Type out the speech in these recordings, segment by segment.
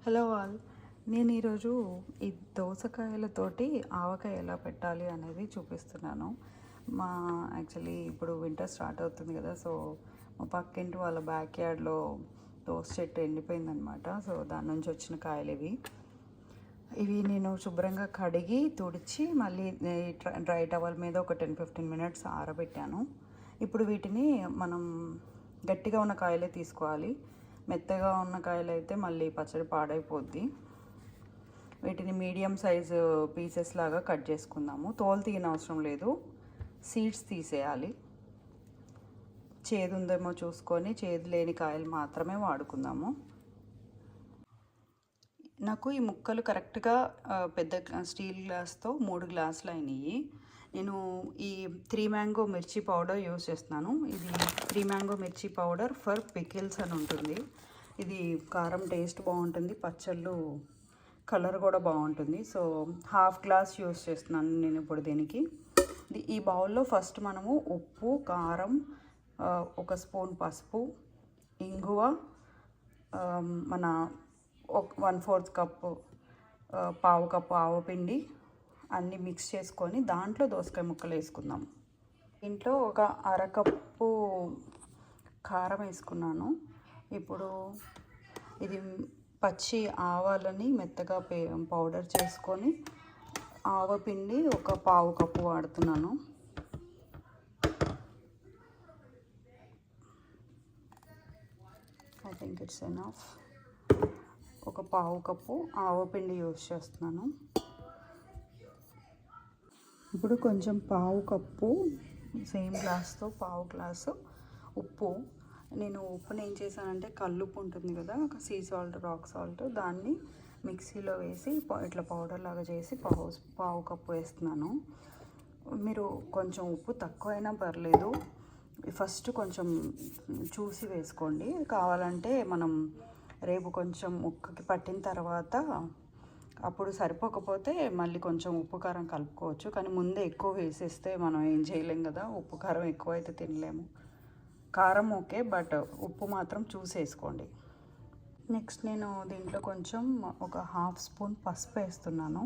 Hello all. నేను ఈరోజు ఈ దోసకాయలతోటి ఆవకాయ ఎలా పెట్టాలి అనేది చూపిస్తున్నాను. మా యాక్చువల్లీ ఇప్పుడు వింటర్ స్టార్ట్ అవుతుంది కదా, సో మా పక్కింటి వాళ్ళ బ్యాక్ యార్డ్లో దోస చెట్టు ఎండిపోయిందనమాట. సో దాని నుంచి వచ్చిన కాయలు ఇవి నేను శుభ్రంగా కడిగి తుడిచి మళ్ళీ డ్రై టవల్ మీద ఒక 10-15 మినిట్స్ ఆరబెట్టాను. ఇప్పుడు వీటిని మనం గట్టిగా ఉన్న కాయలే తీసుకోవాలి. మెత్తగా ఉన్న కాయలు అయితే మళ్ళీ పచ్చడి పాడైపోద్ది. వీటిని మీడియం సైజు పీసెస్ లాగా కట్ చేసుకుందాము. తోలు తీయని అవసరం లేదు, సీడ్స్ తీసేయాలి. చేదు ఉందేమో చూసుకొని చేదు లేని కాయలు మాత్రమే వాడుకుందాము. నాకు ఈ ముక్కలు కరెక్ట్గా పెద్ద స్టీల్ గ్లాస్తో 3 గ్లాసులు అయినాయి. నేను ఈ 3 మ్యాంగో మిర్చి పౌడర్ యూస్ చేస్తున్నాను. ఇది 3 మ్యాంగో మిర్చి పౌడర్ ఫర్ పికిల్స్ అని ఉంటుంది. ఇది కారం టేస్ట్ బాగుంటుంది, పచ్చళ్ళు కలర్ కూడా బాగుంటుంది. సో హాఫ్ గ్లాస్ యూస్ చేస్తున్నాను నేను ఇప్పుడు దీనికి. ఈ బౌల్లో ఫస్ట్ మనము ఉప్పు, కారం, 1 స్పూన్ పసుపు, ఇంగువ, మన 1/4 కప్పు పావు కప్పు ఆవపిండి అన్నీ మిక్స్ చేసుకొని దాంట్లో దోసకాయ ముక్కలు వేసుకుందాం. దీంట్లో ఒక అరకప్పు కారం వేసుకున్నాను. ఇప్పుడు ఇది పచ్చి ఆవాలని మెత్తగా పౌడర్ చేసుకొని ఆవపిండి ఒక పావు కప్పు వాడుతున్నాను. I think it's enough. ఒక పావు కప్పు ఆవపిండి యూస్ చేస్తున్నాను. ఇప్పుడు కొంచెం పావు కప్పు సేమ్ గ్లాస్తో పావు గ్లాసు ఉప్పు. నేను ఉప్పుని ఏం చేశానంటే కల్లుప్పు ఉంటుంది కదా, సీ సాల్ట్, రాక్ సాల్ట్, దాన్ని మిక్సీలో వేసి ఇట్లా పౌడర్ లాగా చేసి పావు కప్పు వేస్తున్నాను. మీరు కొంచెం ఉప్పు తక్కువైనా పర్లేదు, ఫస్ట్ కొంచెం చూసి వేసుకోండి. కావాలంటే మనం రేపు కొంచెం ముక్కకి పట్టిన తర్వాత అప్పుడు సరిపోకపోతే మళ్ళీ కొంచెం ఉప్పు కారం కలుపుకోవచ్చు. కానీ ముందే ఎక్కువ వేసేస్తే మనం ఏం చేయలేం కదా, ఉప్పు కారం ఎక్కువ అయితే తినలేము. కారం ఓకే, బట్ ఉప్పు మాత్రం చూసి వేసుకోండి. నెక్స్ట్ నేను దీంట్లో కొంచెం ఒక 1/2 స్పూన్ పసుపు వేస్తున్నాను.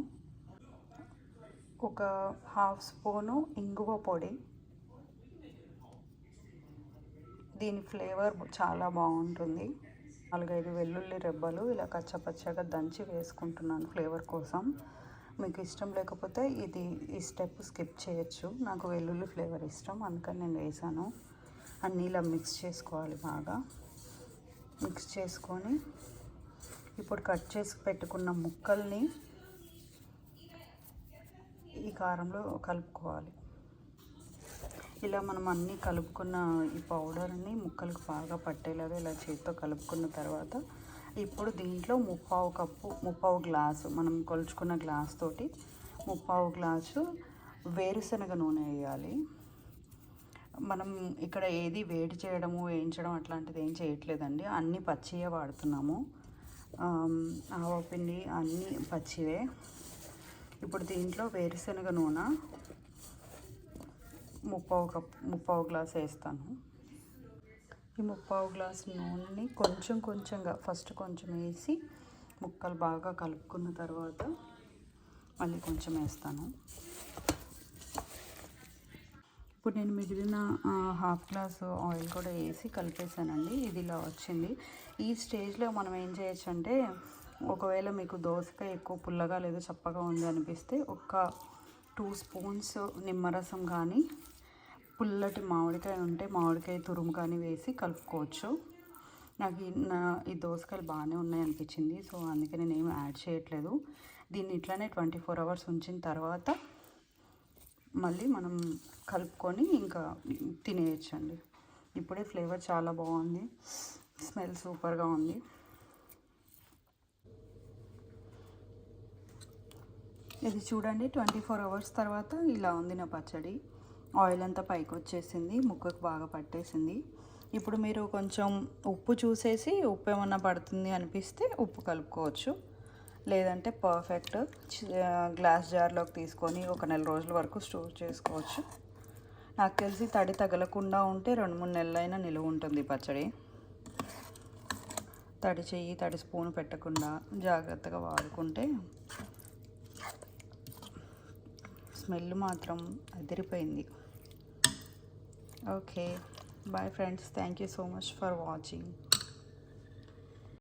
ఒక 1/2 స్పూను ఇంగువ పొడి. దీని ఫ్లేవర్ చాలా బాగుంటుంది. 4-5 వెల్లుల్లి రెబ్బలు ఇలా కచ్చపచ్చగా దంచి వేసుకుంటున్నాను ఫ్లేవర్ కోసం. మీకు ఇష్టం లేకపోతే ఈ స్టెప్ స్కిప్ చేయొచ్చు. నాకు వెల్లుల్లి ఫ్లేవర్ ఇష్టం, అందుకని నేను వేసాను. అన్నీ ఇలా మిక్స్ చేసుకోవాలి. బాగా మిక్స్ చేసుకొని ఇప్పుడు కట్ చేసి పెట్టుకున్న ముక్కల్ని ఈ కారంలో కలుపుకోవాలి. ఇలా మనం అన్నీ కలుపుకున్న ఈ పౌడర్ని ముక్కలకు బాగా పట్టేలాగా ఇలా చేతితో కలుపుకున్న తర్వాత ఇప్పుడు దీంట్లో 3/4 గ్లాసు మనం కొలుచుకున్న గ్లాస్ తోటి 3/4 గ్లాసు వేరుశనగ నూనె వేయాలి. మనం ఇక్కడ ఏది వేడి చేయడము, వేయించడం అట్లాంటిది ఏం చేయట్లేదండి, అన్నీ పచ్చివే వాడుతున్నాము. ఆవపిండి అన్నీ పచ్చివే. ఇప్పుడు దీంట్లో వేరుశనగ నూనె 3/4 గ్లాస్ వేస్తాను. ఈ 3/4 గ్లాస్ నూనెని కొంచెంగా ఫస్ట్ కొంచెం వేసి ముక్కలు బాగా కలుపుకున్న తర్వాత మళ్ళీ కొంచెం వేస్తాను. ఇప్పుడు నేను మిగిలిన 1/2 గ్లాసు ఆయిల్ కూడా వేసి కలిపేసానండి. ఇది ఇలా వచ్చింది. ఈ స్టేజ్లో మనం ఏం చేయొచ్చు అంటే, ఒకవేళ మీకు దోసకాయ ఎక్కువ పుల్లగా లేదా చప్పగా ఉంది అనిపిస్తే ఒక 2 స్పూన్స్ నిమ్మరసం కానీ, పుల్లటి మామిడికాయ ఉంటే మామిడికాయ తురుము కానీ వేసి కలుపుకోవచ్చు. నాకు ఈ దోసకాయలు బాగానే ఉన్నాయి అనిపించింది, సో అందుకే నేను ఏమి యాడ్ చేయట్లేదు. దీన్ని ఇట్లానే 24 అవర్స్ ఉంచిన తర్వాత మళ్ళీ మనం కలుపుకొని ఇంకా తినేయచ్చండి. ఇప్పుడే ఫ్లేవర్ చాలా బాగుంది, స్మెల్ సూపర్గా ఉంది. ఇది చూడండి, 24 అవర్స్ తర్వాత ఇలా ఉంది నా పచ్చడి. ఆయిల్ అంతా పైకి వచ్చేసింది, ముక్కకు బాగా పట్టేసింది. ఇప్పుడు మీరు కొంచెం ఉప్పు చూసేసి ఉప్పు ఏమన్నా పడుతుంది అనిపిస్తే ఉప్పు కలుపుకోవచ్చు. లేదంటే పర్ఫెక్ట్ గ్లాస్ జార్లోకి తీసుకొని ఒక 1 నెల రోజుల వరకు స్టోర్ చేసుకోవచ్చు. నాకు తెలిసి తడి తగలకుండా ఉంటే 2-3 నెలలైనా నిలువ ఉంటుంది పచ్చడి. తడి చెయ్యి తడి స్పూన్ పెట్టకుండా జాగ్రత్తగా వాడుకుంటే స్మెల్ మాత్రం అదిరిపోయింది. Okay, bye friends, thank you so much for watching.